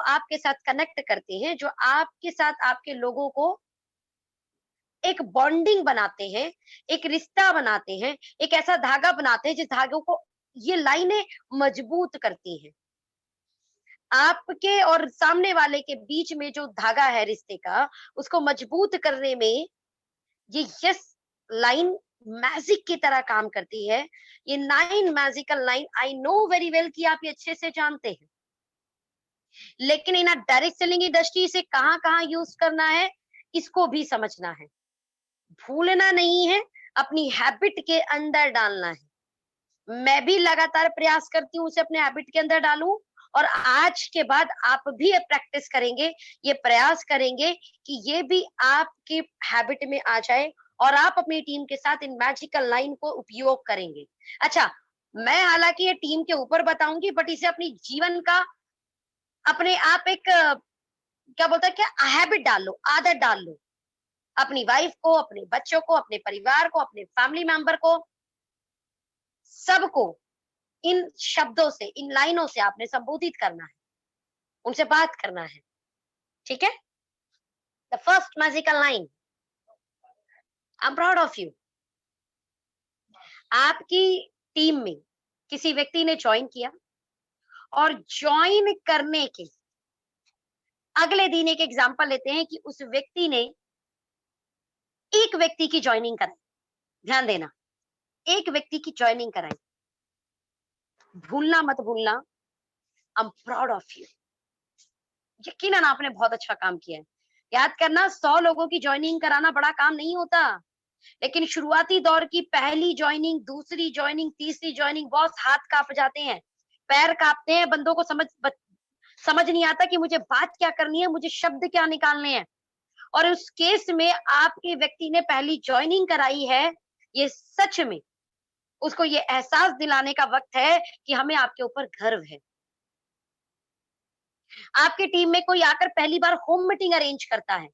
आपके साथ कनेक्ट करते हैं, जो आपके साथ आपके लोगों को एक बॉन्डिंग बनाते हैं, एक रिश्ता बनाते हैं, एक ऐसा धागा बनाते हैं जिस धागों को ये लाइनें मजबूत करती हैं। आपके और सामने वाले के बीच में जो धागा है रिश्ते का, उसको मजबूत करने में ये यस लाइन मैजिक की तरह काम करती है। ये 9 magical line I know very well कि आप ये अच्छे से जानते हैं। लेकिन इन अ डायरेक्ट सेलिंग इंडस्ट्री इसे कहाँ-कहाँ यूज़ करना है, इसको भी समझना है। भूलना नहीं है, अपनी हैबिट के अंदर डालना है। मैं भी लगातार प्रयास करती हूँ उसे अपने हैबिट के अंदर डालूं, और आज के बाद आप भी ये प्रैक्टिस करेंगे, ये प्रयास करेंगे कि ये भी आपकी हैबिट में आ जाए और आप अपनी टीम के साथ इन मैजिकल लाइन को उपयोग करेंगे। अच्छा, मैं हालांकि ये टीम के ऊपर बताऊंगी, बट इसे अपनी जीवन का अपने आप एक क्या बोलते हैं, क्या हैबिट डाल लो, आदत डाल लो। अपनी वाइफ को, अपने बच्चों को, अपने परिवार को, अपने फैमिली मेंबर को, सबको इन शब्दों से, इन लाइनों से आपने संबोधित करना है, उनसे बात करना है। ठीक है? The first magical line, I am proud of you. आपकी टीम में किसी व्यक्ति ने ज्वाइन किया, और ज्वाइन करने के अगले दिन एक एग्जांपल लेते हैं कि उस व्यक्ति ने एक व्यक्ति की ज्वाइनिंग कराई। ध्यान देना, एक व्यक्ति की ज्वाइनिंग कराई। भूलना मत भूलना, आई एम प्राउड ऑफ यू। यकीनन आपने बहुत अच्छा काम किया है। याद करना, 100 लोगों की ज्वाइनिंग कराना बड़ा काम नहीं होता, लेकिन शुरुआती दौर की पहली ज्वाइनिंग, दूसरी ज्वाइनिंग, तीसरी ज्वाइनिंग, बहुत हाथ कांप जाते हैं, पैर कांपते हैं, बंदों को समझ नहीं आता कि मुझे बात क्या करनी है, मुझे शब्द क्या निकालने हैं। और उस केस में आपके व्यक्ति ने पहली ज्वाइनिंग कराई है, ये सच में उसको ये एहसास दिलाने का वक्त है कि हमें आपके ऊपर गर्व है। आपकी टीम में कोई आकर पहली बार होम मीटिंग अरेंज करता है,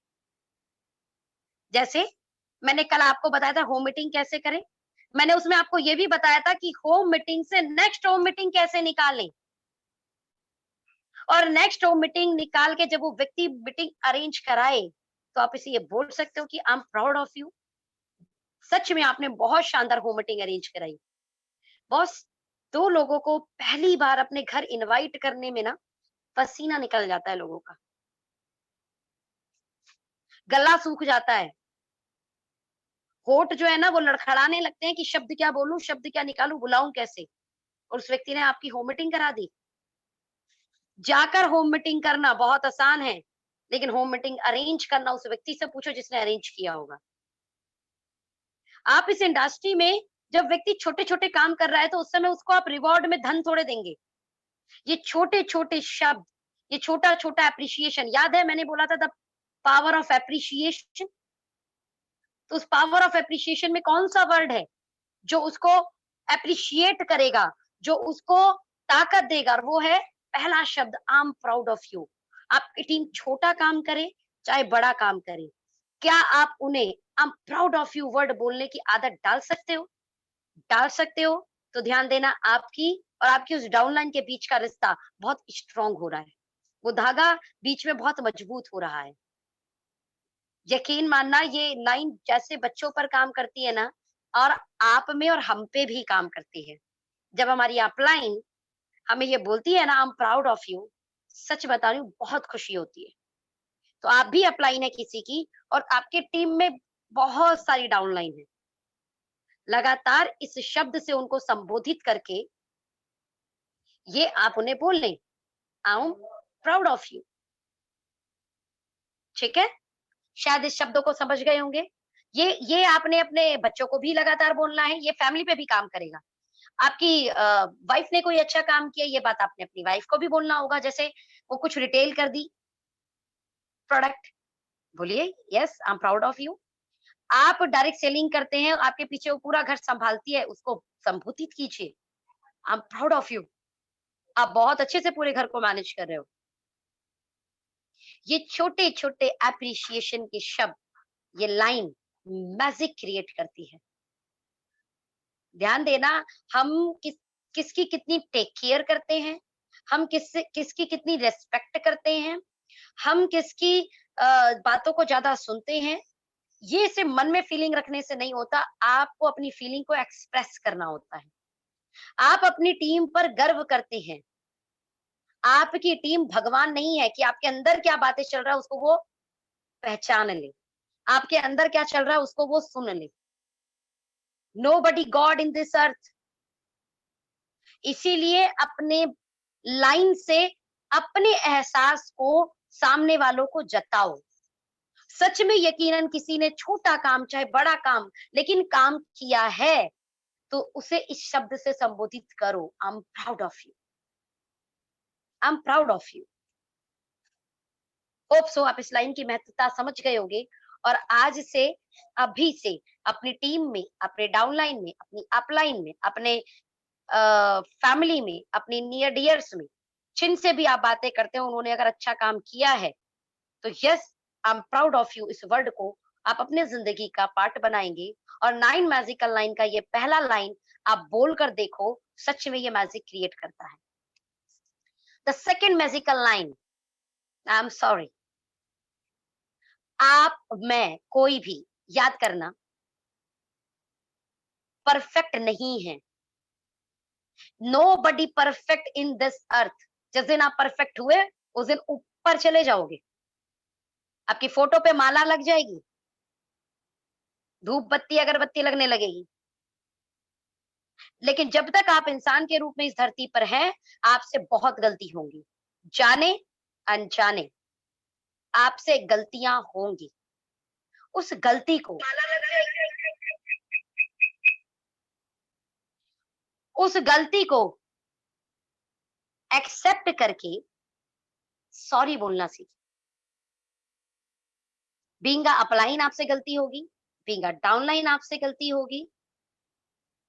जैसे मैंने कल आपको बताया था होम मीटिंग कैसे करें, मैंने उसमें आपको ये भी बताया था कि होम मीटिंग से नेक्स्ट होम मीटिंग कैसे निकालें, और नेक्स्ट होम मीटिंग निकाल के जब वो व्यक्ति मीटिंग अरेंज कराए, तो आप इसे ये बोल सकते हो कि I am proud of you. सच में आपने बहुत शानदार होम मीटिंग अरेंज कराई। बॉस, 2 लोगों को पहली बार अपने घर इनवाइट करने में ना पसीना निकल जाता है लोगों का, गला सूख जाता है, होठ जो है ना वो लड़खड़ाने लगते हैं कि शब्द क्या बोलूं, शब्द क्या निकालूं, बुलाऊं कैसे। और उस व्यक्ति ने आपकी होम मीटिंग करा दी। जाकर होम मीटिंग करना बहुत आसान है, लेकिन होम मीटिंग अरेंज करना उस व्यक्ति से पूछो जिसने अरेंज किया होगा। आप इस इंडस्ट्री में जब व्यक्ति छोटे छोटे काम कर रहा है, तो उस समय उसको आप रिवॉर्ड में धन थोड़े देंगे। ये छोटे छोटे शब्द, ये छोटा छोटा एप्रिसिएशन, याद है मैंने बोला था द पावर ऑफ एप्रिसिएशन। तो उस पावर ऑफ एप्रिसिएशन में कौन सा वर्ड है जो उसको एप्रिशिएट करेगा, जो उसको ताकत देगा, और वो है पहला शब्द, आई एम प्राउड ऑफ यू। आपकी टीम छोटा काम करे चाहे बड़ा काम करे, क्या आप उन्हें आई am proud of you word बोलने की आदत डाल सकते हो? डाल सकते हो, तो ध्यान देना, आपकी और आपकी उस डाउनलाइन के बीच का रिश्ता बहुत स्ट्रांग हो रहा है, वो धागा बीच में बहुत मजबूत हो रहा है। यकीन मानना, ये लाइन जैसे बच्चों पर काम करती है ना, और आप में और हम पे भी काम करती है। जब हमारी अपलाइन हमें ये बोलती है ना, I am proud of you, सच बता रही हूँ बहुत खुशी होती है। तो आप भी अपलाइन है किसी की, और आपके टीम में बहुत सारी डाउनलाइन है, लगातार इस शब्द से उनको संबोधित करके ये आप उन्हें बोल लें, आई एम प्राउड ऑफ यू। ठीक है? शायद इस शब्दों को समझ गए होंगे। ये आपने अपने बच्चों को भी लगातार बोलना है, ये फैमिली पे भी काम करेगा। आपकी वाइफ ने कोई अच्छा काम किया, ये बात आपने अपनी वाइफ को भी बोलना होगा। जैसे वो कुछ रिटेल कर दी प्रोडक्ट, बोलिए yes I am proud of you. आप डायरेक्ट सेलिंग करते हैं, आपके पीछे वो पूरा घर संभालती है, उसको संबोधित कीजिए, आई एम प्राउड ऑफ यू। आप बहुत अच्छे से पूरे घर को मैनेज कर रहे हो। ये छोटे छोटे एप्रिसिएशन के शब्द, ये लाइन मैजिक क्रिएट करती है। ध्यान देना, हम किसकी कितनी टेक केयर करते हैं, हम किसकी कितनी रेस्पेक्ट करते हैं, हम किसकी बातों को ज्यादा सुनते हैं। ये सिर्फ मन में फीलिंग रखने से नहीं होता, आपको अपनी फीलिंग को एक्सप्रेस करना होता है। आप अपनी टीम पर गर्व करते हैं। आपकी टीम भगवान नहीं है कि आपके अंदर क्या बातें चल रहा है उसको वो पहचान ले, आपके अंदर क्या चल रहा है उसको वो सुन ले। नोबडी गॉड इन दिस अर्थ। इसीलिए अपने लाइन से अपने एहसास को सामने वालों को जताओ। सच में यकीनन किसी ने छोटा काम चाहे बड़ा काम लेकिन काम किया है, तो उसे इस शब्द से संबोधित करो, आई am proud of you, I am proud of you. Hope so आप इस लाइन की महत्वता समझ गए होंगे। और आज से, अभी से अपनी टीम में, अपने डाउनलाइन में, अपनी अपलाइन में, अपने फैमिली में, अपनी नियर डियर्स में, जिनसे भी आप बातें करते हो उन्होंने अगर अच्छा काम किया है, तो yes, I am proud of you, इस वर्ड को आप अपने जिंदगी का पार्ट बनाएंगे। और 9 मैजिकल लाइन का ये पहला लाइन आप बोलकर देखो, सच में ये मैजिक क्रिएट करता है। The second magical line, I am sorry. आप, मैं, कोई भी, याद करना, परफेक्ट नहीं है। नोबडी परफेक्ट इन दिस अर्थ। जिस दिन आप परफेक्ट हुए उस दिन ऊपर चले जाओगे, आपकी फोटो पे माला लग जाएगी, धूप बत्ती अगरबत्ती लगने लगेगी। लेकिन जब तक आप इंसान के रूप में इस धरती पर हैं, आपसे बहुत गलती होंगी, जाने अनजाने आपसे गलतियां होंगी। उस गलती को, उस गलती को एक्सेप्ट करके सॉरी बोलना सीखिए। बीइंग अ अपलाइन आपसे गलती होगी, बीइंग अ डाउनलाइन आपसे गलती होगी,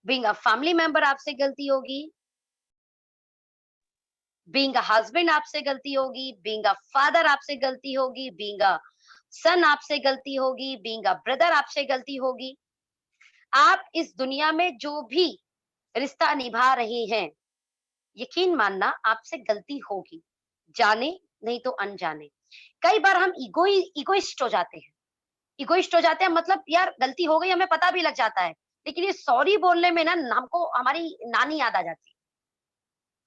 बीइंग अ फैमिली मेंबर आपसे गलती होगी, बीइंग अ हस्बैंड आपसे गलती होगी, बीइंग अ फादर आपसे गलती होगी, बीइंग अ सन आपसे गलती होगी, बीइंग अ ब्रदर आपसे गलती होगी। आप इस दुनिया में जो भी रिश्ता निभा रहे हैं, यकीन मानना आपसे गलती होगी, जाने नहीं तो अनजाने। कई बार हम इगोइस्ट हो जाते हैं। इगोइस्ट हो जाते हैं मतलब यार गलती हो गई हमें पता भी लग जाता है, लेकिन ये सॉरी बोलने में ना हमको हमारी नानी याद आ जाती है।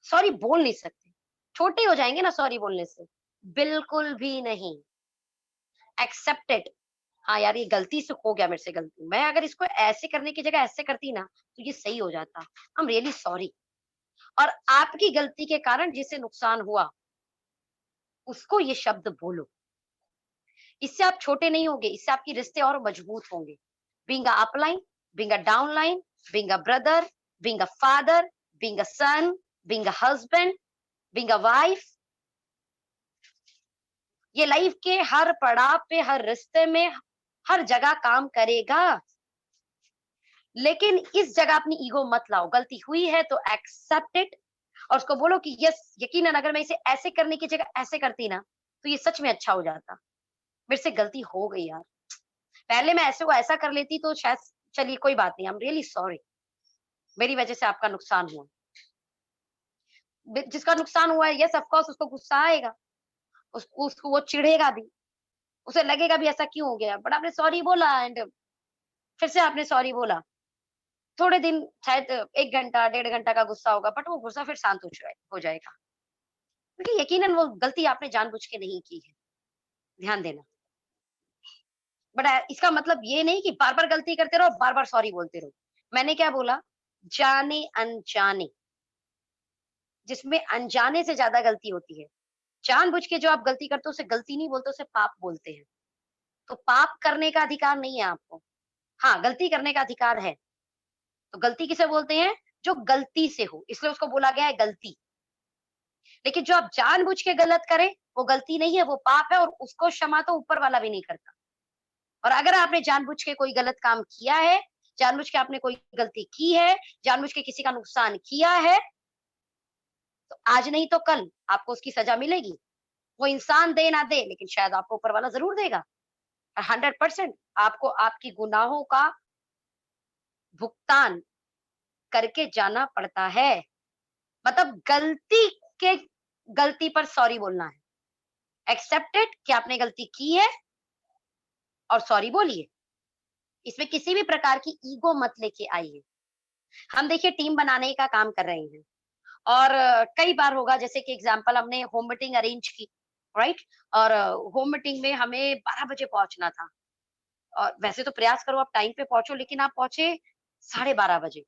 सॉरी बोल नहीं सकते, छोटे हो जाएंगे ना सॉरी बोलने से। बिल्कुल भी नहीं। एक्सेप्टेड, हाँ यार ये गलती से हो गया मेरे से, गलती, मैं अगर इसको ऐसे करने की जगह ऐसे करती ना तो ये सही हो जाता। I am really sorry. और आपकी गलती के कारण जिसे नुकसान हुआ उसको ये शब्द बोलो। इससे आप छोटे नहीं होंगे, इससे आपके रिश्ते और मजबूत होंगे। Being a upline, being a downline, being a brother, being a father, being a son, being a husband, being a wife, ये लाइफ के हर पड़ाव पे, हर रिश्ते में, हर जगह काम करेगा। लेकिन इस जगह अपनी ईगो मत लाओ। गलती हुई है तो एक्सेप्ट इट और उसको बोलो कि यस, यकीनन अगर मैं इसे ऐसे करने की जगह ऐसे करती ना तो ये सच में अच्छा हो जाता। मेरे से गलती हो गई यार, पहले मैं ऐसे को ऐसा कर लेती तो शायद, चलिए कोई बात नहीं, आई एम रियली सॉरी, मेरी वजह से आपका नुकसान हुआ। जिसका नुकसान हुआ है, यस ऑफ कोर्स उसको गुस्सा आएगा, उसको वो चिढ़ेगा भी, उसे लगेगा भी ऐसा क्यों हो गया, बट आपने सॉरी बोला एंड फिर से आपने सॉरी बोला। थोड़े दिन शायद 1 घंटा, 1.5 घंटा का गुस्सा होगा, बट वो गुस्सा फिर शांत हो जाएगा। क्योंकि यकीनन वो गलती आपने जानबूझ के नहीं की है, ध्यान देना। बट इसका मतलब ये नहीं कि बार-बार गलती करते रहो, बार-बार सॉरी बोलते रहो। मैंने क्या बोला? जाने-अनजाने, जिसमें अनजाने से ज़्यादा गलती होती है। जानबूझ के जो आप गलती करते हो उसे गलती नहीं बोलते, उसे पाप बोलते हैं। तो पाप करने का अधिकार नहीं है आपको। हाँ, गलती करने का अधिकार है। तो गलती किसे बोलते हैं? जो गलती से हो, इसलिए उसको बोला गया है गलती। लेकिन जो आप जानबूझ के गलत करें, वो गलती नहीं है, वो पाप है और उसको क्षमा तो ऊपर वाला भी नहीं करता। और अगर आपने जानबूझ के कोई गलत काम किया है, जानबूझ के आपने कोई गलती की है, जानबूझ के किसी का नुकसान किया है, तो आज नहीं तो कल आपको उसकी सजा मिलेगी। वो इंसान दे ना दे, लेकिन शायद आपको ऊपर वाला ज़रूर देगा। 100% आपको आपकी गुनाहों का भुगतान करके जाना पड़ता है। मतलब गलती के गलती पर सॉरी बोलना है। एक्सेप्टेड कि आपने गलती की है और सॉरी बोलिए। इसमें किसी भी प्रकार की ईगो मत लेके आइए। हम देखिए टीम बनाने का काम कर रहे हैं और कई बार होगा जैसे कि एग्जांपल हमने होम मीटिंग अरेंज की, राइट? और होम मीटिंग में हमें 12 बजे पहुंचना था और वैसे तो प्रयास करो आप टाइम पे पहुंचो, लेकिन आप पहुंचे 12:30 बजे।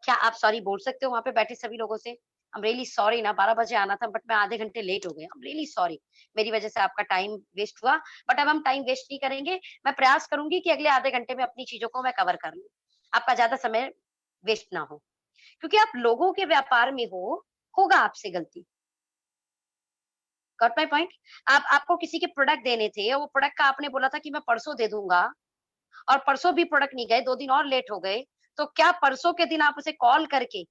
क्या आप सॉरी बोल सकते हो वहां पे बैठे सभी लोगों से? आई एम रियली सॉरी ना, 12 बजे आना था बट मैं आधे घंटे लेट हो गई, आई एम रियली सॉरी, मेरी वजह से आपका टाइम वेस्ट हुआ, बट अब हम टाइम वेस्ट नहीं करेंगे। मैं प्रयास करूंगी कि अगले आधे घंटे में अपनी चीजों को मैं कवर कर लूं, आपका ज्यादा समय वेस्ट ना हो। क्योंकि आप लोगों के व्यापार में हो, होगा आपसे गलती। Got my point? आप आपको किसी के प्रोडक्ट देने थे और वो प्रोडक्ट का आपने बोला था कि मैं परसों दे दूंगा और परसों भी प्रोडक्ट नहीं गए, 2 दिन और लेट हो गए, तो क्या परसों के दिन आप उसे कॉल करके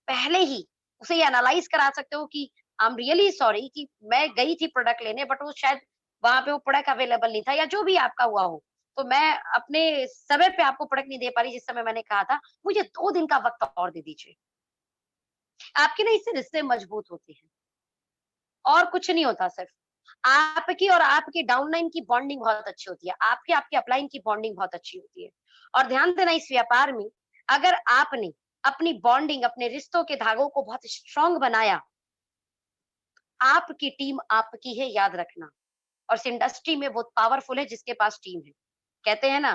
पहले ही उसे ये एनालाइज़ करा सकते हो कि आई एम रियली सॉरी कि मैं गई थी प्रोडक्ट लेने बट वो शायद वहाँ पे वो प्रोडक्ट अवेलेबल नहीं था या जो भी आपका हुआ हो। तो मैं अपने समय पे आपको प्रोडक्ट नहीं दे पा रही जिस समय मैंने कहा था, मुझे 2 दिन का वक़्त और दे दीजिए। आपके ना इससे रिश्ते मजबूत होते हैं और कुछ नहीं होता सिर्फ। आपकी और आपकी डाउनलाइन की बॉन्डिंग बहुत अच्छी होती है। आपकी आपकी अपलाइन की बॉन्डिंग बहुत अच्छी होती है। और ध्यान देना इस व्यापार में अगर आपने अपनी बॉन्डिंग, अपने रिश्तों के धागों को बहुत स्ट्रांग बनाया, आपकी टीम आपकी है, याद रखना। और इस इंडस्ट्री में बहुत पावरफुल है जिसके पास टीम है। कहते हैं ना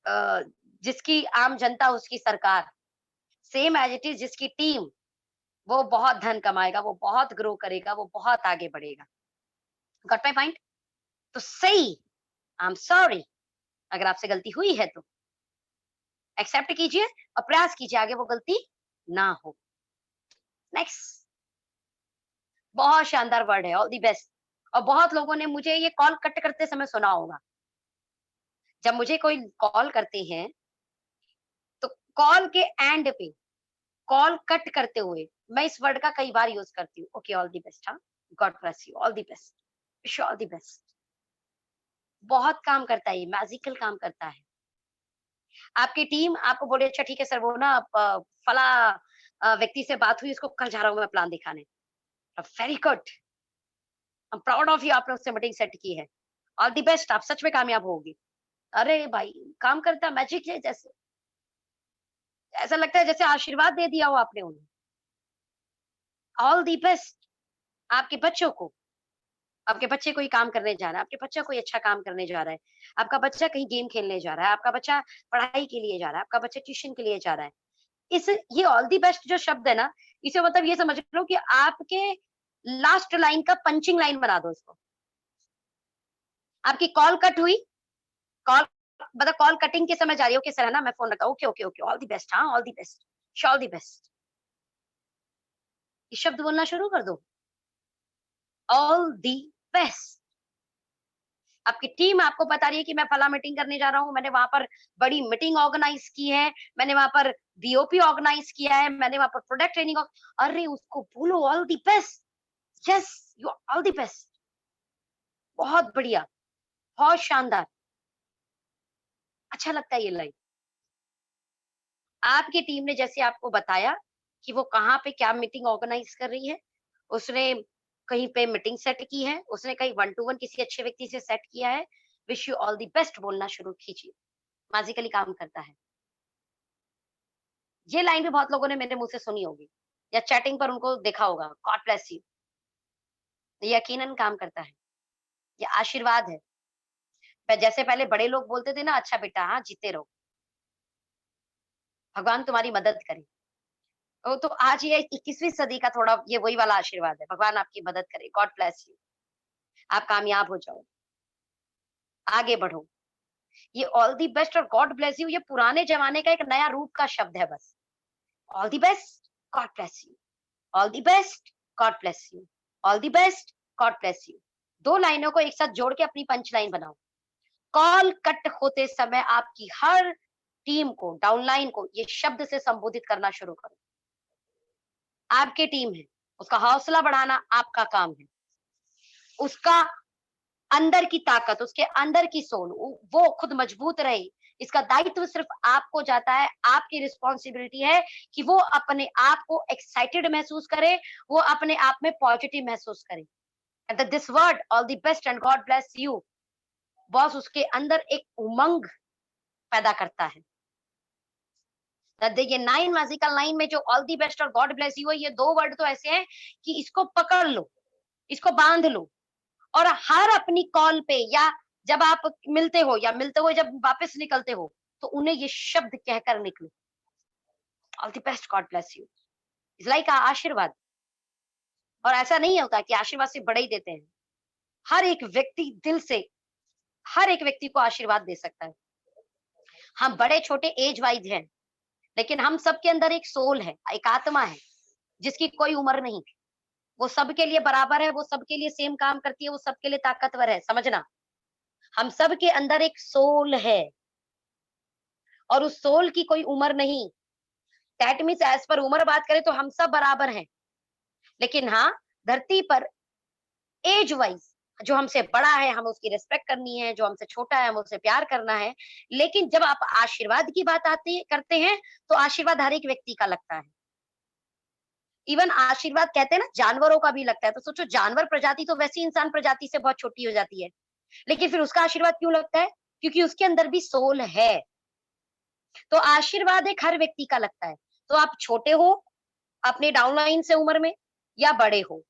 अ, जिसकी आम जनता उसकी सरकार। सेम एज़ इट इज़ जिसकी टीम, वो बहुत धन कमाएगा, वो बहुत ग्रो करेगा, वो बहुत आगे बढ़ेगा। Got my point? तो सही आई एम सॉरी अगर आपसे गलती हुई है तो एक्सेप्ट कीजिए और प्रयास कीजिए आगे वो गलती ना हो। नेक्स्ट, बहुत शानदार वर्ड है ऑल द बेस्ट। और बहुत लोगों ने मुझे ये कॉल कट करते समय सुना होगा। जब मुझे कोई कॉल करते हैं तो कॉल के एंड पे, कॉल कट करते हुए मैं इस वर्ड का कई बार यूज करती हूँ, ओके ऑल द बेस्ट, हाँ, God bless you, all the best, wish you all the best. बहुत काम करता है, ये मैजिकल काम करता है। आपकी टीम आपको बोले अच्छा ठीक है सर, वो ना फला व्यक्ति से बात हुई, उसको कल जा रहा हूँ मैं प्लान दिखाने। Very good, I am proud of you, आपने उससे मीटिंग सेट की है, ऑल द बेस्ट, आप सच में कामयाब होगी। अरे भाई, काम करता मैजिक है जैसे, ऐसा लगता है जैसे आशीर्वाद दे दिया हो आपने उन्हें। ऑल द बेस्ट आपके बच्चों को, आपके बच्चे कोई काम करने जा रहा है, आपके बच्चा कोई अच्छा काम करने जा रहा है, आपका बच्चा कहीं गेम खेलने जा रहा है, आपका बच्चा पढ़ाई के लिए जा रहा है, आपका बच्चा ट्यूशन के लिए जा रहा है। इस ये ऑल द बेस्ट जो शब्द है ना, इसे मतलब ये समझ लो कि आपके लास्ट लाइन का पंचिंग लाइन बना दो इसको। आपकी कॉल कट हुई, कॉल मतलब कॉल कटिंग के समय जा रही हो कि सर है ना मैं फ़ोन रखा, okay, okay, okay, all the best, हाँ, all the best, all the best. ये शब्द बोलना शुरू कर दो, ऑल द बेस्ट। आपकी टीम आपको बता रही है कि मैं फला मीटिंग करने जा रहा हूँ, मैंने वहाँ पर बड़ी मीटिंग ऑर्गेनाइज़ की है, मैंने वहाँ पर बीओपी ऑर्गेनाइज़ किया है, मैंने वहाँ पर प्रोडक्ट ट्रेनिंग अरे उसको बोलो all the best, yes, you all the best. बहुत बढ़िया, बहुत शानदार, अच्छा लगता है ये लाइन। आपकी टीम ने जैसे आपको बताया कि वो कहाँ पे क्या मीटिंग ऑर्गेनाइज़ कर रही है, उसने कहीं पे मीटिंग सेट की है, उसने कहीं वन टू वन किसी अच्छे व्यक्ति से सेट किया है, wish you all the best बोलना शुरू कीजिए, मैजिकली काम करता है। ये लाइन भी बहुत लोगों ने मेरे मुँह से सुनी होगी या चैटिंग पर उनको देखा होगा, गॉड ब्लेस यू। ये यकीनन काम करता है, ये आशीर्वाद है। जैसे पहले बड़े लोग बोलते थे ना, अच्छा बेटा हाँ, जीते रहो, भगवान तुम्हारी मदद करे। तो आज ये 21वीं सदी का थोड़ा ये वही वाला आशीर्वाद है, भगवान आपकी मदद करे, गॉड ब्लेस यू, आप कामयाब हो जाओ, आगे बढ़ो। ये ऑल द बेस्ट और गॉड ब्लेस यू ये पुराने ज़माने का एक नया रूप का शब्द है बस। All the best, God bless you, all the best, God bless you, all the best, God bless you. 2 लाइनों को एक साथ जोड़ के अपनी पंच लाइन बनाओ। कॉल कट होते समय आपकी हर टीम को, डाउनलाइन को ये शब्द से संबोधित करना शुरू करो। आपकी टीम है, उसका हौसला बढ़ाना आपका काम है। उसका अंदर की ताकत, उसके अंदर की सोल वो खुद मजबूत रहे, इसका दायित्व सिर्फ आपको जाता है, आपकी रिस्पॉन्सिबिलिटी है कि वो अपने आप को एक्साइटेड महसूस करे, वो अपने आप में पॉजिटिव महसूस करे। And this word all the best and God bless you, boss उसके अंदर एक उमंग पैदा करता है। देखिए 9 मैजिकल 9 में जो ऑल दी बेस्ट और गॉड ब्लेस यू है, ये 2 वर्ड तो ऐसे हैं कि इसको पकड़ लो, इसको बांध लो, और हर अपनी कॉल पे या जब आप मिलते हो या मिलते हुए जब वापस निकलते हो, तो उन्हें ये शब्द कहकर निकलो, all the best, God bless you. It's like आशीर्वाद। और ऐसा नहीं होता कि आशीर्वाद से बड़े ही देते हैं, हर एक व्यक्ति दिल से हर एक व्यक्ति को आशीर्वाद दे सकता है। हम बड़े छोटे एज वाइज हैं, लेकिन हम सबके अंदर एक सोल है, एक आत्मा है जिसकी कोई उम्र नहीं। वो सबके लिए बराबर है, वो सबके लिए सेम काम करती है, वो सबके लिए ताकतवर है। समझना, हम सबके अंदर एक सोल है और उस सोल की कोई उम्र नहीं। दैट मीन्स एज पर उम्र बात करें तो हम सब बराबर हैं, लेकिन हाँ, धरती पर एज वाइज जो हमसे बड़ा है हमें उसकी रिस्पेक्ट करनी है, जो हमसे छोटा है हमें उससे प्यार करना है। लेकिन जब आप आशीर्वाद की बात आती करते हैं, तो आशीर्वाद हर एक व्यक्ति का लगता है। इवन आशीर्वाद कहते हैं ना, जानवरों का भी लगता है। तो सोचो, जानवर प्रजाति तो वैसी इंसान प्रजाति से बहुत छोटी हो जाती है, लेकिन फिर उसका आशीर्वाद क्यों लगता है? क्योंकि उसके अंदर भी सोल है। तो आशीर्वाद एक हर व्यक्ति का लगता है। तो आप छोटे हो अपने डाउनलाइन से उम्र में, या बड़े हो,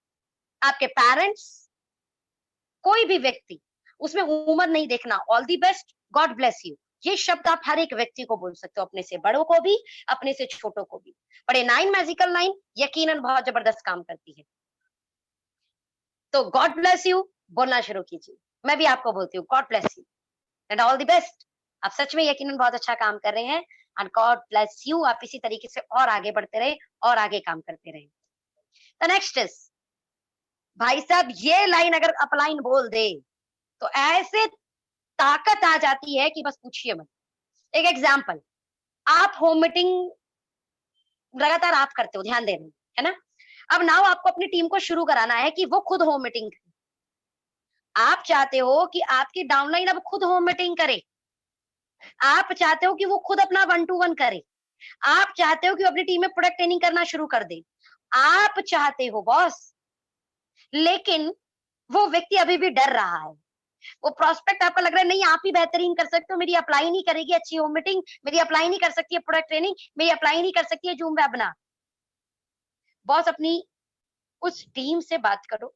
आपके पेरेंट्स, कोई भी व्यक्ति, उसमें उम्र नहीं देखना। All the best, God bless you, ये शब्द आप हर एक व्यक्ति को बोल सकते हो, अपने से बड़ों को भी, अपने से छोटों को भी। पर ये 9 मैजिकल 9 यकीनन बहुत जबरदस्त काम करती है। तो गॉड ब्लेस यू बोलना शुरू कीजिए। मैं भी आपको बोलती हूँ God bless you and all the best. आप सच में यकीनन बहुत अच्छा काम कर रहे हैं एंड गॉड ब्लेस यू। आप इसी तरीके से और आगे बढ़ते रहे और आगे काम करते रहे। द नेक्स्ट इज, भाई साहब, ये लाइन अगर अपलाइन बोल दे तो ऐसे ताकत आ जाती है कि बस पूछिए मत। एक एग्जांपल, आप होम मीटिंग लगातार आप करते हो, ध्यान देना, है ना? अब नाउ आपको अपनी टीम को शुरू कराना है कि वो खुद होम मीटिंग करे। आप चाहते हो कि आपकी डाउनलाइन अब खुद होम मीटिंग करे। आप चाहते हो कि वो खुद अपना 1 टू 1 करे। आप चाहते हो कि वो अपनी टीम में प्रोडक्ट ट्रेनिंग करना शुरू कर दे। आप चाहते हो बॉस, लेकिन वो व्यक्ति अभी भी डर रहा है। वो प्रोस्पेक्ट आपका लग रहा है नहीं, आप ही बेहतरीन कर सकते हो, मेरी अप्लाई नहीं करेगी अच्छी होम मीटिंग, मेरी अप्लाई नहीं कर सकती है प्रोडक्ट ट्रेनिंग, मेरी अप्लाई नहीं कर सकती है जूम वेबिनार। बॉस, अपनी उस टीम से बात करो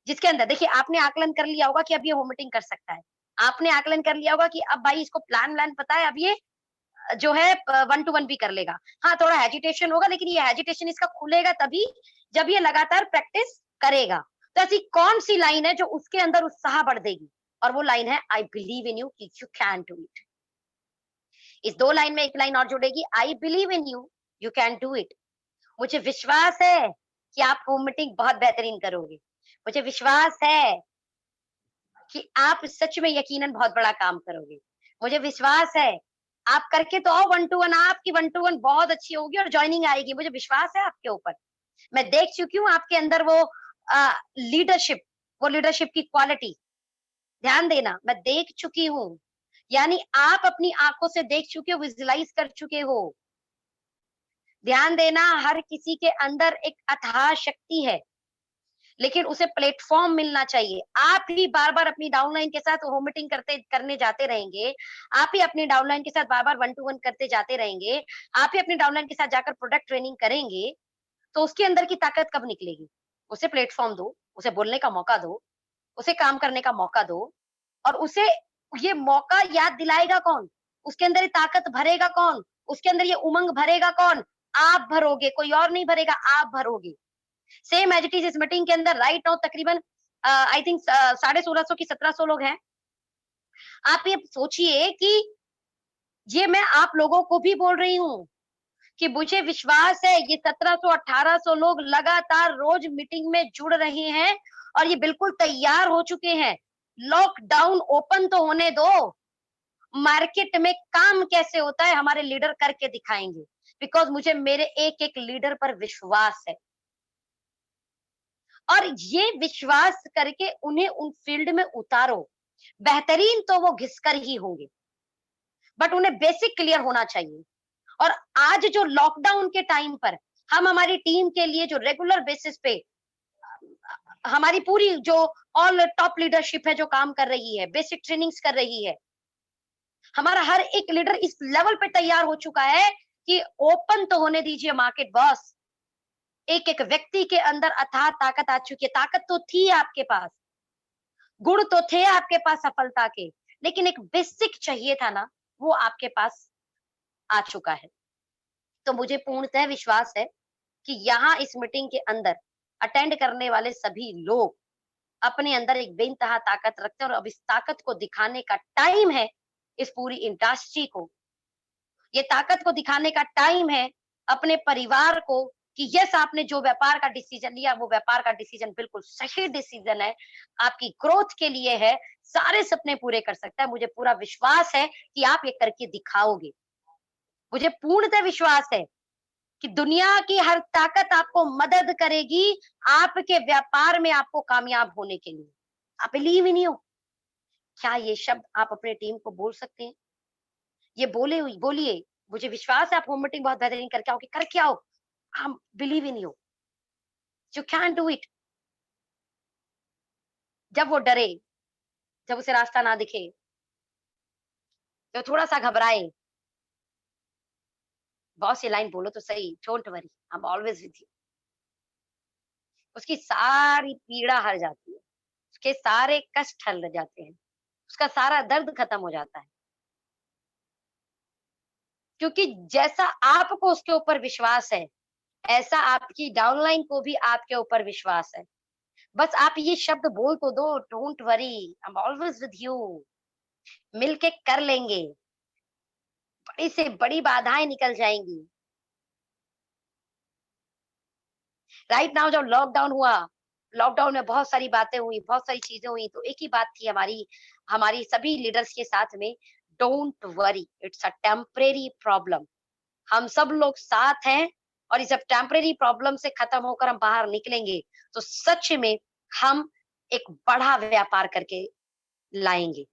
जिसके अंदर, देखिए, आपने आकलन कर लिया होगा कि अब ये होम मीटिंग कर सकता है। आपने आकलन कर लिया होगा कि अब भाई इसको प्लान व्लान पता है, अब ये जो है 1 टू 1 भी कर लेगा। हाँ, थोड़ा हेजिटेशन होगा, लेकिन ये हेजिटेशन इसका खुलेगा तभी जब ये लगातार प्रैक्टिस करेगा। तो ऐसी कौन सी लाइन है जो उसके अंदर उत्साह बढ़ देगी? और वो लाइन है, आई बिलीव इन यू कि यू कैन डू इट। इस 2 लाइन में एक लाइन और जुड़ेगी, I believe in you, you can do it. मुझे विश्वास है कि आप होम मीटिंग बहुत बेहतरीन करोगे। मुझे विश्वास है कि आप सच में यकीनन बहुत बड़ा काम करोगे। मुझे विश्वास है, आप करके तो आओ 1 टू 1, आपकी 1 टू 1 बहुत अच्छी होगी और जॉइनिंग आएगी। मुझे विश्वास है आपके ऊपर। मैं देख चुकी हूँ आपके अंदर वो लीडरशिप, वो लीडरशिप की क्वालिटी। ध्यान देना, मैं देख चुकी हूँ, यानी आप अपनी आंखों से देख चुके हो, विजुअलाइज कर चुके हो। ध्यान देना, हर किसी के अंदर एक अथाह शक्ति है, लेकिन उसे प्लेटफॉर्म मिलना चाहिए। आप ही बार-बार अपनी डाउनलाइन के साथ होम मीटिंग करने जाते रहेंगे, आप ही अपनी डाउनलाइन के साथ बार-बार 1 टू 1 करते जाते रहेंगे, आप ही अपनी डाउनलाइन के साथ जाकर प्रोडक्ट ट्रेनिंग करेंगे, तो उसके अंदर की ताकत कब निकलेगी? उसे प्लेटफॉर्म दो, उसे बोलने का मौका दो, उसे काम करने का मौका दो, और उसे ये मौका याद दिलाएगा कौन? उसके अंदर ये ताकत भरेगा कौन? उसके अंदर ये उमंग भरेगा कौन? आप भरोगे, कोई और नहीं भरेगा, आप भरोगे। सेम एज इट इज इस मीटिंग के अंदर राइट नाउ तकरीबन आई थिंक 1650 की 1700 लोग हैं। आप ये सोचिए कि ये मैं आप लोगों को भी बोल रही हूँ कि मुझे विश्वास है ये 1700 1800 लोग लगातार रोज मीटिंग में जुड़ रहे हैं और ये बिल्कुल तैयार हो चुके हैं। लॉकडाउन ओपन तो होने दो, मार्केट में काम कैसे होता है हमारे लीडर करके दिखाएंगे, बिकॉज मुझे मेरे एक एक लीडर पर विश्वास है। और ये विश्वास करके उन्हें उन फील्ड में उतारो, बेहतरीन तो वो घिसकर ही होंगे। बट उन्हें बेसिक क्लियर होना चाहिए। और आज जो लॉकडाउन के टाइम पर हम हमारी टीम के लिए जो रेगुलर बेसिस पे हमारी पूरी जो ऑल टॉप लीडरशिप है जो काम कर रही है, बेसिक ट्रेनिंग्स कर रही है, हमारा हर एक लीडर इस लेवल पे तैयार हो चुका है कि ओपन तो होने दीजिए मार्केट बॉस। एक एक व्यक्ति के अंदर अथाह ताकत आ चुकी है। ताकत तो थी आपके पास, गुण तो थे आपके पास सफलता के, लेकिन एक बेसिक चाहिए था ना, वो आपके पास आ चुका है। तो मुझे पूर्णतः विश्वास है कि यहाँ इस मीटिंग के अंदर अटेंड करने वाले सभी लोग अपने अंदर एक बेइंतहा ताकत रखते हैं और अब इस ताकत को दिखाने का टाइम है इस पूरी इंडस्ट्री को। ये ताकत को दिखाने का टाइम है अपने परिवार को कि यस, आपने जो व्यापार का डिसीजन लिया वो व्यापार का डिसीजन बिल्कुल सही डिसीजन है, आपकी ग्रोथ के लिए है, सारे सपने पूरे कर सकता है। मुझे पूरा विश्वास है कि आप ये करके दिखाओगे। मुझे पूर्णतः विश्वास है कि दुनिया की हर ताकत आपको मदद करेगी आपके व्यापार में आपको कामयाब होने के लिए। आप बिलीव इन यू। क्या ये शब्द आप अपने टीम को बोल सकते हैं? ये बोलिए। मुझे विश्वास है आप होम मीटिंग बहुत बेहतरीन करके आओगे। करके आओ। हम believe in you. You can do it. जब वो डरे, जब उसे रास्ता ना दिखे, जब थोड़ा सा घबराए, बॉस ये लाइन बोलो तो सही, don't worry, I am always with you. उसकी सारी पीड़ा हट जाती है, उसके सारे कष्ट हल जाते हैं, उसका सारा दर्द खत्म हो जाता है। क्योंकि जैसा आपको उसके ऊपर विश्वास है, ऐसा आपकी डाउनलाइन को भी आपके ऊपर विश्वास है। बस आप ये शब्द बोल तो दो, don't worry, I am always with you. मिलके कर लेंगे, बड़ी से बड़ी बाधाएं निकल जाएंगी। राइट नाउ जब लॉकडाउन हुआ, लॉकडाउन में बहुत सारी बातें हुई, बहुत सारी चीजें हुई, तो एक ही बात थी हमारी हमारी सभी लीडर्स के साथ में, don't worry, it's a temporary problem. हम सब लोग साथ हैं और इस टेम्परेरी प्रॉब्लम से खत्म होकर हम बाहर निकलेंगे तो सच में हम एक बड़ा व्यापार करके लाएंगे।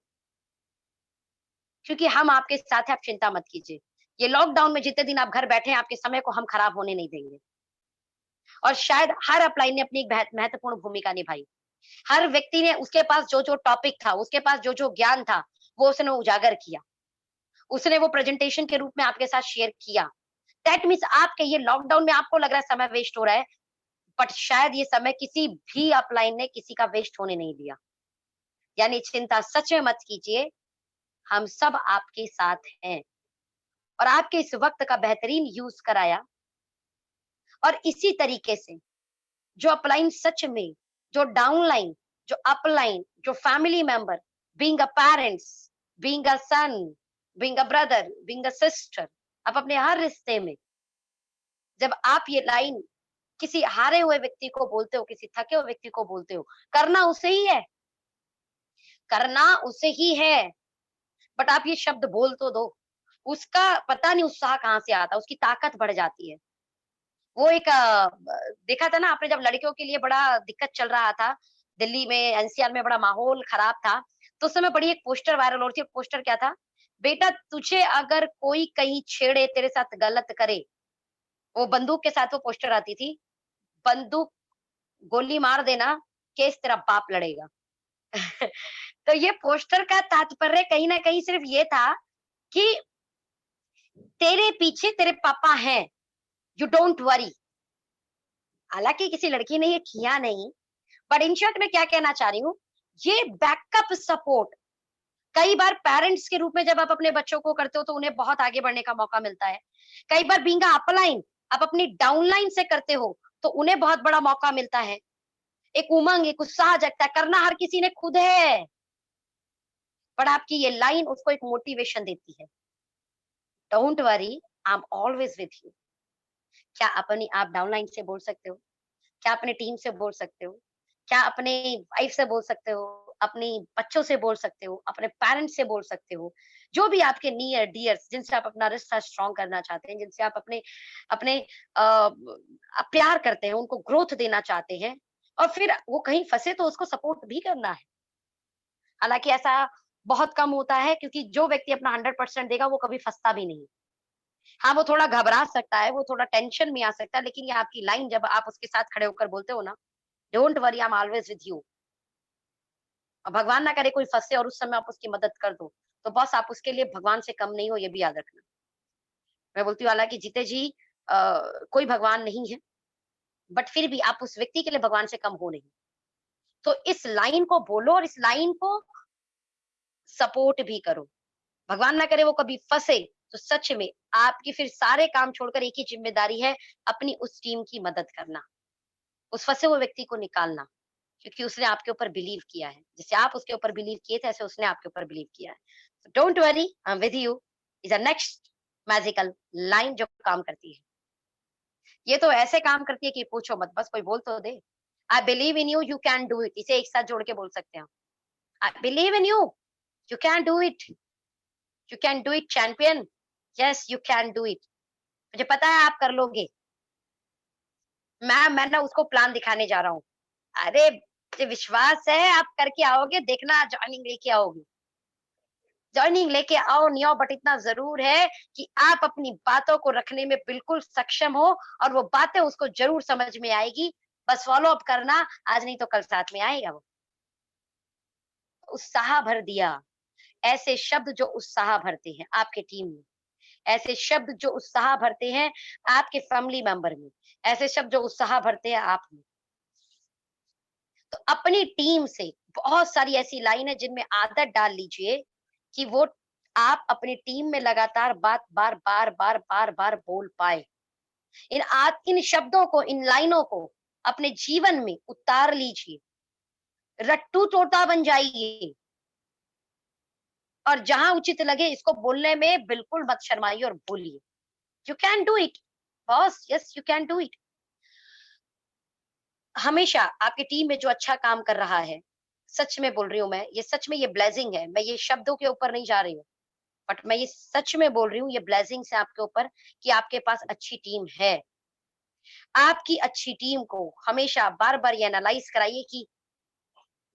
क्योंकि हम आपके साथ हैं, आप चिंता मत कीजिए। ये लॉकडाउन में जितने दिन आप घर बैठे हैं, आपके समय को हम खराब होने नहीं देंगे। और शायद हर अपलाइन ने अपनी एक महत्वपूर्ण भूमिका निभाई। हर व्यक्ति ने उसके पास जो जो टॉपिक था, उसके पास जो जो ज्ञान था, वो उसने उजागर किया, उसने वो प्रेजेंटेशन के रूप में आपके साथ शेयर किया। दैट मीन्स आपके ये लॉकडाउन में आपको लग रहा है समय वेस्ट हो रहा है, बट शायद ये समय किसी भी अपलाइन ने किसी का वेस्ट होने नहीं दिया। यानी चिंता सच में मत कीजिए, हम सब आपके साथ हैं और आपके इस वक्त का बेहतरीन यूज कराया। और इसी तरीके से जो अपलाइन सच में, जो डाउनलाइन, जो अपलाइन, जो family member, being a parents, being a son, being a brother, being a sister, आप अपने हर रिश्ते में जब आप ये लाइन किसी हारे हुए व्यक्ति को बोलते हो, किसी थके हुए व्यक्ति को बोलते हो, करना उसे ही है, करना उसे ही है, बट आप ये शब्द बोल तो दो। उसका पता नहीं उत्साह कहाँ से आता है, उसकी ताकत बढ़ जाती है। वो एक देखा था ना आपने, जब लड़कियों के लिए बड़ा दिक्कत चल रहा था, दिल्ली में एनसीआर में बड़ा माहौल खराब था, तो उस समय बड़ी एक पोस्टर वायरल हो रही थी। पोस्टर क्या था? बेटा तुझे अगर कोई कहीं छेड़े, तेरे साथ गलत करे, वो बंदूक के साथ वो पोस्टर आती थी, बंदूक गोली मार देना, केस तेरा बाप लड़ेगा। तो ये पोस्टर का तात्पर्य कहीं ना कहीं सिर्फ ये था कि तेरे पीछे तेरे पापा हैं, यू डोंट वरी। हालांकि किसी लड़की ने ये किया नहीं, बट इन शॉर्ट मैं क्या कहना चाह रही हूँ, ये बैकअप सपोर्ट कई बार पेरेंट्स के रूप में जब आप अपने बच्चों को करते हो तो उन्हें बहुत आगे बढ़ने का मौका मिलता है। कई बार बीइंग अपलाइन आप अपनी डाउनलाइन से करते हो तो उन्हें बहुत बड़ा मौका मिलता है। एक उमंग, एक उत्साह जगता है। करना हर किसी ने खुद है, पर आपकी ये लाइन उसको एक मोटिवेशन देती है। Don't worry, I am always with you. क्या अपनी आप डाउनलाइन से बोल सकते हो? क्या अपने टीम से बोल सकते हो? क्या अपने वाइफ से बोल सकते हो? अपनी बच्चों से बोल सकते हो? अपने पेरेंट्स से बोल सकते हो? जो भी आपके नियर डियर्स, जिनसे आप अपना रिश्ता स्ट्रॉन्ग करना चाहते हैं, जिनसे आप अपने अपने प्यार करते हैं, उनको ग्रोथ देना चाहते हैं, और फिर वो कहीं फंसे तो उसको सपोर्ट भी करना है। हालांकि ऐसा बहुत कम होता है, क्योंकि जो व्यक्ति अपना 100% देगा वो कभी फँसता भी नहीं। हाँ, वो थोड़ा घबरा सकता है, वो थोड़ा टेंशन में आ सकता है, लेकिन ये आपकी लाइन जब आप उसके साथ खड़े होकर बोलते हो ना, don't worry, I am always with you, और भगवान ना करे कोई फँसे और उस समय आप उसकी मदद कर दो, तो बस आप उसके लिए भगवान से कम नहीं हो, ये भी याद रखना। मैं बोलती हूँ हालाँकि जीते जी कोई भगवान नहीं है, बट फिर भी आप उस व्यक्ति के लिए भगवान से कम हो नहीं। तो इस लाइन को बोलो और इस लाइन को सपोर्ट भी करो। भगवान ना करे वो कभी फँसे, तो सच में आपकी फिर सारे काम छोड़कर एक ही ज़िम्मेदारी है, अपनी उस टीम की मदद करना, उस फँसे हुए व्यक्ति को निकालना, क्योंकि उसने आपके ऊपर बिलीव किया है। जैसे आप उसके ऊपर बिलीव किए थे, ऐसे उसने आपके ऊपर बिलीव किया है। So don't worry, I am with you is a next magical line जो काम करती है। ये तो ऐसे काम करती है कि पूछो मत, बस कोई बोल तो दे। I believe in you, you can do it, इसे एक साथ जोड़ के बोल सकते हैं हम। I believe in you, you can do it, you can do it champion, yes you can do it. मुझे पता है आप कर लोगे। मैं ना उसको प्लान दिखाने जा रहा हूँ। अरे! मुझे विश्वास है आप करके आओगे, देखना जॉइनिंग लेके आओगे। जॉइनिंग लेके आओ नहीं आओ, बट इतना ज़रूर है कि आप अपनी बातों को रखने में बिल्कुल सक्षम हो और वो बातें उसको ज़रूर समझ में आएगी। बस फ़ॉलो अप करना, आज नहीं तो कल साथ में आएगा वो। उत्साह भर दिया, ऐसे शब्द जो उत्साह भरते हैं आपके टीम में, ऐसे शब्द जो उत्साह भरते हैं आपके फैमिली मेंबर में, ऐसे शब्द जो उत्साह भरते हैं आप में। तो अपनी टीम से बहुत सारी ऐसी लाइन है जिनमें आदत डाल लीजिए कि वो आप अपनी टीम में लगातार बात बार-बार बोल पाएँ। इन शब्दों को, इन लाइनों को अपने जीवन में उतार लीजिए। रट्टू तोता बन जाइए और जहाँ उचित लगे इसको बोलने में बिल्कुल मत शर्माइए और बोलिए। You can do it boss, yes you can do it. हमेशा आपकी टीम में जो अच्छा काम कर रहा है, सच में बोल रही हूँ मैं, ये सच में ये ब्लेसिंग है। मैं ये शब्दों के ऊपर नहीं जा रही हूँ, बट मैं ये सच में बोल रही हूँ, ये ब्लेसिंग्स है आपके ऊपर कि आपके पास अच्छी टीम है। आपकी अच्छी टीम को हमेशा बार-बार ये एनालाइज़ कराइए कि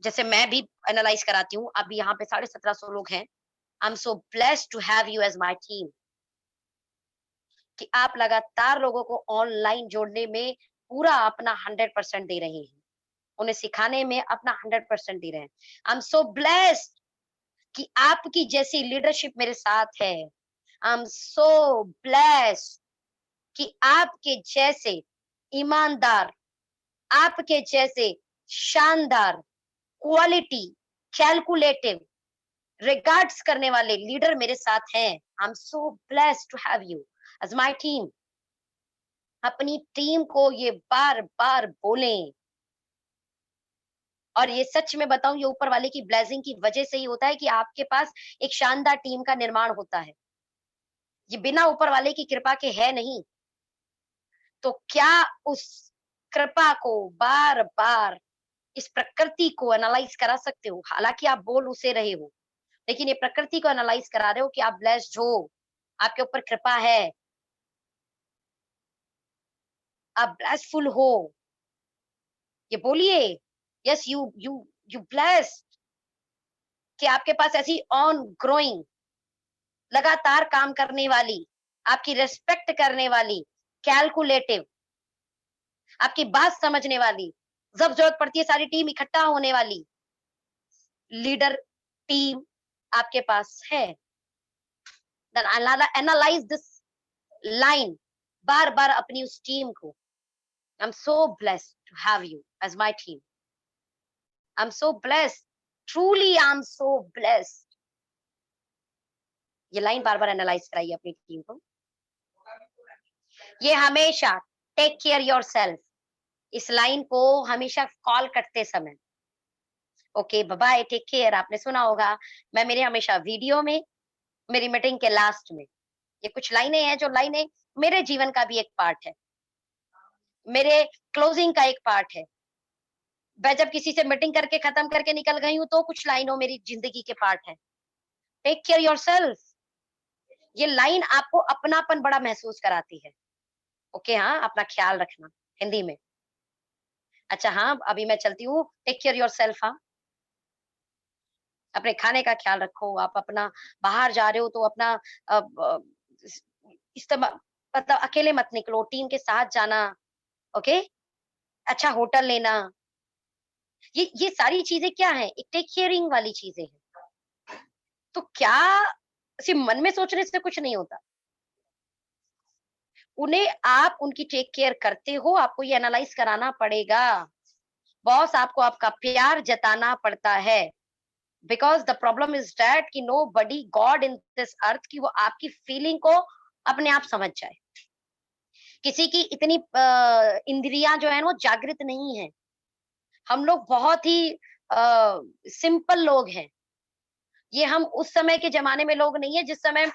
जैसे मैं भी एनालाइज़ कराती हूँ, अभी यहाँ पे 1750 लोग हैं। I am so blessed to have you as my team, कि आप लगातार लोगों को ऑनलाइन जोड़ने में पूरा अपना 100% दे रहे हैं। उन्हें सिखाने में अपना 100% दे रहे हैं। आई एम सो ब्लेस्ड कि आपकी जैसी लीडरशिप मेरे साथ है। आई एम सो ब्लेस्ड कि आपके जैसे ईमानदार, आपके जैसे शानदार, क्वालिटी, कैलकुलेटिव, रिगार्ड्स करने वाले लीडर मेरे साथ हैं। I am so blessed to have you as my team. अपनी टीम को ये बार-बार बोलें। और ये सच में बताऊँ, ये ऊपर वाले की ब्लेसिंग की वजह से ही होता है कि आपके पास एक शानदार टीम का निर्माण होता है। ये बिना ऊपर वाले की कृपा के है नहीं। तो क्या उस कृपा को बार-बार इस प्रकृति को एनालाइज़ करा सकते हो? हालाँकि आप बोल उसे रहे हो, लेकिन ये प्रकृति को एनालाइज़ करा रहे हो कि आप ब्लेस्ड हो, आपके ऊपर कृपा है, आप ब्लेसफुल हो। ये बोलिए, यस यू ब्लेस्ड, कि आपके पास ऐसी ऑन ग्रोइंग लगातार काम करने वाली, आपकी रिस्पेक्ट करने वाली, कैलकुलेटिव, आपकी बात समझने वाली, जब जरूरत पड़ती है सारी टीम इकट्ठा होने वाली लीडर टीम आपके पास है। देन एनालाइज दिस लाइन, बार बार अपनी उस टीम को, I am so blessed to have you as my team, I am so blessed, truly I am so blessed. ये लाइन बार बार एनालाइज कराइए अपनी टीम को। ये हमेशा टेक केयर योर सेल्फ, इस लाइन को हमेशा कॉल करते समय, okay bye bye, take care, आपने सुना होगा। मैं मेरे हमेशा वीडियो में, मेरी मीटिंग के लास्ट में, ये कुछ लाइनें हैं जो लाइनें मेरे जीवन का भी एक पार्ट है, मेरे क्लोजिंग का एक पार्ट है। मैं जब किसी से मीटिंग करके खत्म करके निकल गई हूँ तो कुछ लाइनों मेरी जिंदगी के पार्ट है। टेक केयर योरसेल्फ, ये लाइन आपको अपनापन बड़ा महसूस कराती है। ओके हाँ, अपना ख्याल रखना, हिंदी में। अच्छा हाँ, अभी मैं चलती हूँ, टेक केयर योरसेल्फ। हाँ, अपने खाने का ख्याल रखो, आप अपना बाहर जा रहे हो तो अपना अ, ब इस इस्तेमा मतलब अकेले मत निकलो, टीम के साथ जाना, ओके? अच्छा होटल लेना, ये सारी चीज़ें क्या हैं? एक टेक केयरिंग वाली चीज़ें हैं। तो क्या सिर्फ़ मन में सोचने से कुछ नहीं होता। उन्हें आप उनकी टेक केयर करते हो, आपको ये एनालाइज़ कराना पड़ेगा। बॉस आपको आपका प्यार जताना पड़ता है। Because the problem is that कि nobody god in this earth कि वो आपकी फीलिंग को अपने आप समझ जाए। किसी की इतनी इंद्रियाँ जो है वो जागृत नहीं है। हम लोग बहुत ही सिंपल लोग हैं। ये हम उस समय के ज़माने में लोग नहीं है जिस समय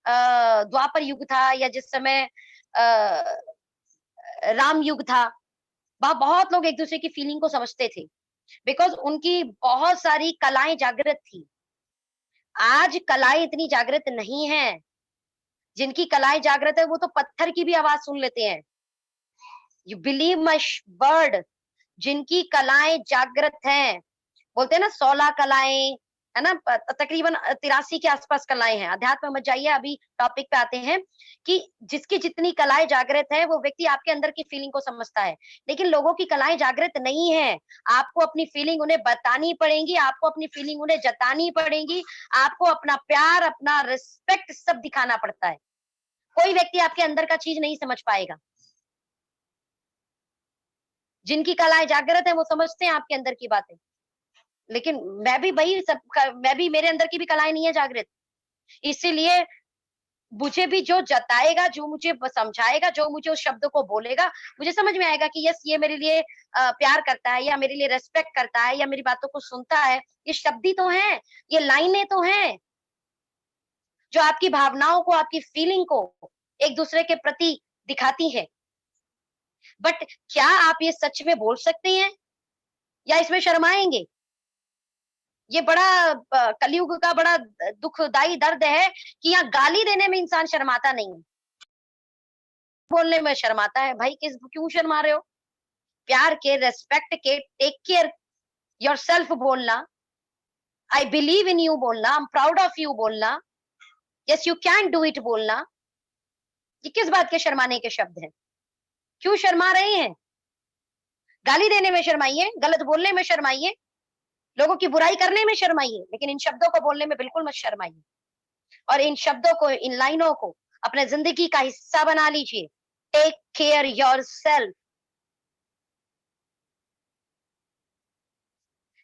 द्वापर युग था या जिस समय राम युग था। वहाँ बहुत लोग एक-दूसरे की फीलिंग को समझते थे। बिकॉज़ उनकी बहुत सारी कलाएँ जागृत थी। आज कलाएँ इतनी जागृत नहीं हैं। जिनकी कलाएँ जागृत है वो तो पत्थर की भी आवाज़ सुन लेते हैं। यू बिलीव माय श वर्ड जिनकी कलाएँ जागृत हैं, बोलते हैं ना 16 कलाएँ, है ना? तकरीबन 83 के आस-पास कलाएँ हैं। अध्यात्म मत जाइए, अभी टॉपिक पे आते हैं कि जिसकी जितनी कलाएँ जागृत है, वो व्यक्ति आपके अंदर की फीलिंग को समझता है। लेकिन लोगों की कलाएँ जागृत नहीं हैं। आपको अपनी फीलिंग उन्हें बतानी पड़ेंगी, आपको अपनी फीलिंग उन्हें जतानी पड़ेंगी, आपको अपना प्यार, अपना रिस्पेक्ट सब दिखाना पड़ता है। कोई व्यक्ति आपके अंदर का चीज़ नहीं समझ पाएगा। जिनकी कलाएँ जागृत हैं, वो समझते हैं आपके अंदर की बातें। लेकिन मैं भी मेरे अंदर की भी कलाएँ नहीं है जागृत। इसीलिए मुझे भी जो जताएगा, जो मुझे समझाएगा, जो मुझे उस शब्द को बोलेगा, मुझे समझ में आएगा कि यस ये मेरे लिए प्यार करता है या मेरे लिए रिस्पेक्ट करता है या मेरी बातों को सुनता है। ये शब्द ही तो हैं, ये लाइनें तो हैं, जो आपकी भावनाओं को, आपकी फीलिंग को एक-दूसरे के प्रति दिखाती है। बट क्या आप ये सच में बोल सकते हैं या इसमें शर्माएँगे? ये बड़ा कलयुग का बड़ा दुखदाई दर्द है कि यहाँ गाली देने में इंसान शर्माता नहीं है, बोलने में शर्माता है। भाई किस क्यों शर्मा रहे हो? प्यार के, रिस्पेक्ट के, टेक केयर योरसेल्फ बोलना, आई बिलीव इन यू बोलना, I am proud of you बोलना, yes you can do it बोलना, ये किस बात के शर्माने के शब्द हैं? क्यों शर्मा रहे हैं? गाली देने में शर्माइए, गलत बोलने में शर्माइए, लोगों की बुराई करने में शर्माइए, लेकिन इन शब्दों को बोलने में बिल्कुल मत शर्माइए। और इन शब्दों को, इन लाइनों को अपने ज़िंदगी का हिस्सा बना लीजिए। Take care yourself.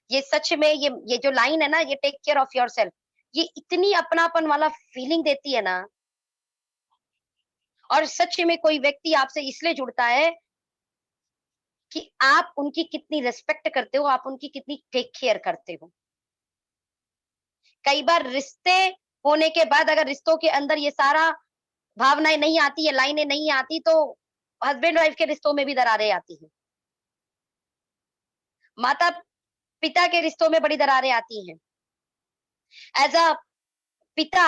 ये सच में ये जो लाइन है ना, ये टेक केयर ऑफ योरसेल्फ, ये इतनी अपनापन वाला फीलिंग देती है ना। और सच में कोई व्यक्ति आपसे इसलिए जुड़ता है कि आप उनकी कितनी रिस्पेक्ट करते हो, आप उनकी कितनी टेक केयर करते हो। कई बार रिश्ते होने के बाद अगर रिश्तों के अंदर ये सारा भावनाएँ नहीं आती, ये लाइनें नहीं आती, तो हस्बैंड वाइफ के रिश्तों में भी दरारें आती हैं। माता-पिता के रिश्तों में बड़ी दरारें आती हैं। एज़ अ पिता,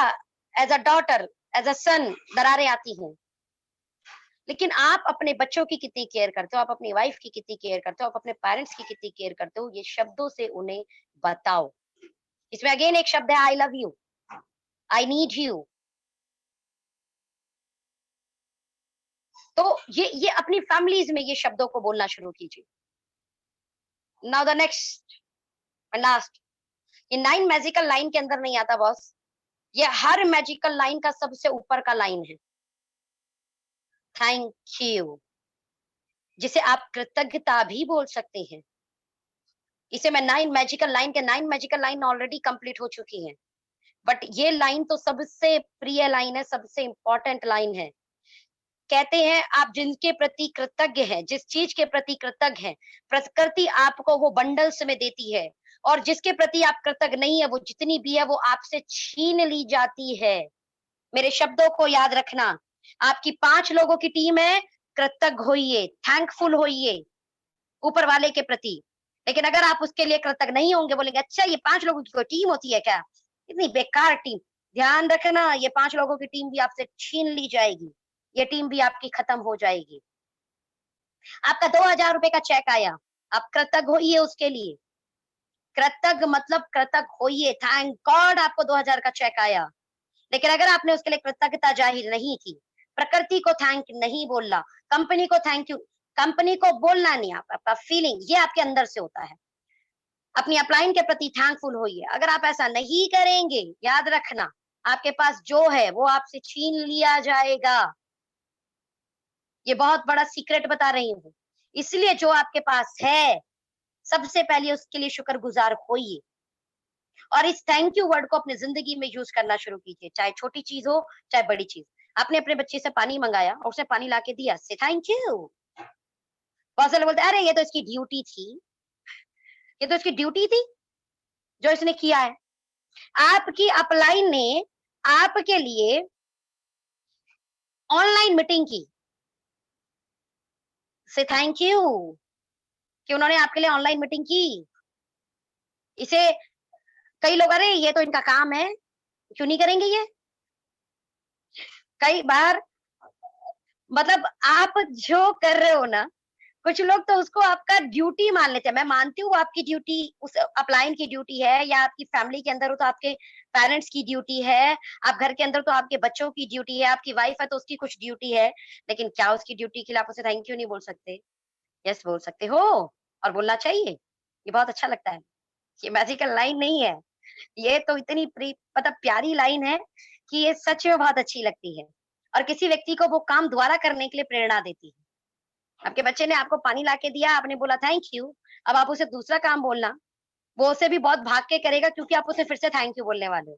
as a daughter, as a son दरारें आती हैं। लेकिन आप अपने बच्चों की कितनी केयर करते हो, आप अपनी वाइफ की कितनी केयर करते हो, आप अपने पेरेंट्स की कितनी केयर करते हो, ये शब्दों से उन्हें बताओ। इसमें अगेन एक शब्द है I love you, I need you. तो ये अपनी फैमिलीज़ में ये शब्दों को बोलना शुरू कीजिए। Now the next and last, ये 9 मैजिकल लाइन के अंदर नहीं आता बॉस। ये हर मैजिकल लाइन का सबसे ऊपर का लाइन है। थैंक यू, जिसे आप कृतज्ञता भी बोल सकते हैं। इसे मैं 9 मैजिकल लाइन के 9 मैजिकल लाइन ऑलरेडी कंप्लीट हो चुकी हैं। बट ये लाइन तो सबसे प्रिय लाइन है, सबसे इम्पोर्टेंट लाइन है। कहते हैं आप जिनके प्रति कृतज्ञ हैं, जिस चीज़ के प्रति कृतज्ञ हैं, प्रकृति आपको वो बंडल्स में देती है। और जिसके प्रति आप कृतज्ञ नहीं है, वो जितनी भी है वो आपसे छीन ली जाती है। मेरे शब्दों को याद रखना। आपकी 5 लोगों की टीम है, कृतज्ञ होइए, थैंकफुल होइए ऊपर वाले के प्रति। लेकिन अगर आप उसके लिए कृतज्ञ नहीं होंगे, बोलेंगे अच्छा ये 5 लोगों की कोई टीम होती है क्या? इतनी बेकार टीम। ध्यान रखना ये 5 लोगों की टीम भी आपसे छीन ली जाएगी। ये टीम भी आपकी खत्म हो जाएगी। आपका ₹2000 का चेक आया, आप कृतज्ञ होइए उसके लिए। कृतज्ञ मतलब कृतज्ञ होइए, थैंक गॉड आपको 2000 का चेक आया। लेकिन अगर आपने उसके लिए कृतज्ञता जाहिर नहीं की, प्रकृति को थैंक नहीं बोला, कंपनी को थैंक यू, कंपनी को बोलना नहीं, आपका फीलिंग ये आपके अंदर से होता है। अपनी अपलाइन के प्रति थैंकफुल होइए। अगर आप ऐसा नहीं करेंगे, याद रखना आपके पास जो है वो आपसे छीन लिया जाएगा। ये बहुत बड़ा सीक्रेट बता रही हूँ। इसलिए जो आपके पास है, सबसे पहले उसके लिए शुक्रगुजार होइए और इस थैंक यू वर्ड को अपनी जिंदगी में यूज करना शुरू कीजिए, चाहे छोटी चीज हो, चाहे बड़ी चीज। आपने अपने बच्चे से पानी मंगाया और उसे पानी लाके दिया, से थैंक यू। बहुत सारे लोग बोलते हैं, अरे ये तो इसकी ड्यूटी थी, ये तो इसकी ड्यूटी थी जो इसने किया है। आपकी अपलाइन ने आपके लिए ऑनलाइन मीटिंग की, से थैंक यू कि उन्होंने आपके लिए ऑनलाइन मीटिंग की। इसे कई लोग, अरे ये तो इनका काम है, क्यों नहीं करेंगे ये? कई बार मतलब आप जो कर रहे हो ना, कुछ लोग तो उसको आपका ड्यूटी मान लेते हैं। मैं मानती हूँ वो आपकी ड्यूटी, उस अपलाइन की ड्यूटी है, या आपकी फैमिली के अंदर हो तो आपके पेरेंट्स की ड्यूटी है, आप घर के अंदर तो आपके बच्चों की ड्यूटी है, आपकी वाइफ है तो उसकी कुछ ड्यूटी है। लेकिन क्या उसकी ड्यूटी के लिए आप उसे थैंक यू नहीं बोल सकते? यस बोल सकते हो, और बोलना चाहिए। ये बहुत अच्छा लगता है। ये मैजिकल लाइन नहीं है, ये तो इतनी मतलब प्यारी लाइन है कि ये सच में बहुत अच्छी लगती है और किसी व्यक्ति को वो काम दोबारा करने के लिए प्रेरणा देती है। आपके बच्चे ने आपको पानी लाके दिया, आपने बोला थैंक यू, अब आप उसे दूसरा काम बोलना, वो उसे भी बहुत भाग के करेगा क्योंकि आप उसे फिर से थैंक यू बोलने वाले हो।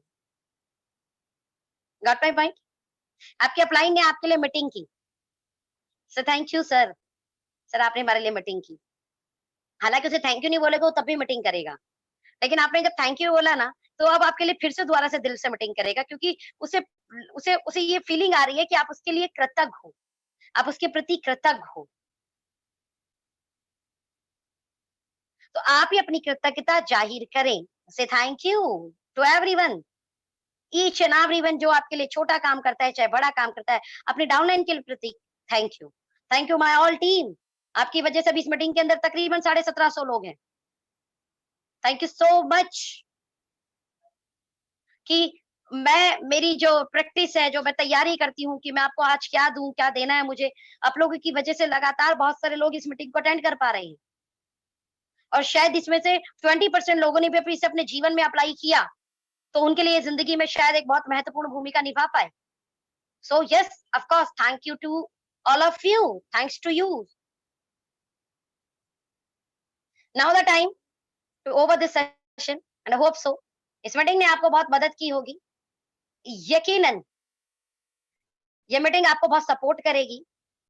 Got my point? आपके अपलाइन ने आपके लिए मीटिंग की, sir thank you sir, sir आपने हमारे लिए मीटिंग की। हालांकि उसे थैंक यू नहीं बोलेगा, वो तब भी मीटिंग करेगा, लेकिन आपने जब थैंक यू बोला ना, तो अब आपके लिए फिर से दोबारा से दिल से मीटिंग करेगा, क्योंकि उसे उसे उसे ये फीलिंग आ रही है कि आप उसके लिए कृतज्ञ हो, आप उसके प्रति कृतज्ञ हो। तो आप ही अपनी कृतज्ञता जाहिर करें, से thank you to everyone, each and everyone जो आपके लिए छोटा काम करता है चाहे बड़ा काम करता है, अपने डाउनलाइन के प्रति thank you. Thank you my all team, आपकी वजह से अभी इस मीटिंग के अंदर तकरीबन 1750 लोग हैं। थैंक यू सो मच कि मेरी जो प्रैक्टिस है, जो मैं तैयारी करती हूँ कि मैं आपको आज क्या दूं, क्या देना है मुझे, आप लोगों की वजह से लगातार बहुत सारे लोग इस मीटिंग को अटेंड कर पा रहे हैं। और शायद इसमें से 20% लोगों ने भी इसे अपने जीवन में अप्लाई किया, तो उनके लिए जिंदगी में शायद एक बहुत महत्वपूर्ण भूमिका निभा पाए। So yes, of course, thank you to all of you, thanks to you. Now the time to over this session and I hope so इस मीटिंग ने आपको बहुत मदद की होगी। यकीनन ये मीटिंग आपको बहुत सपोर्ट करेगी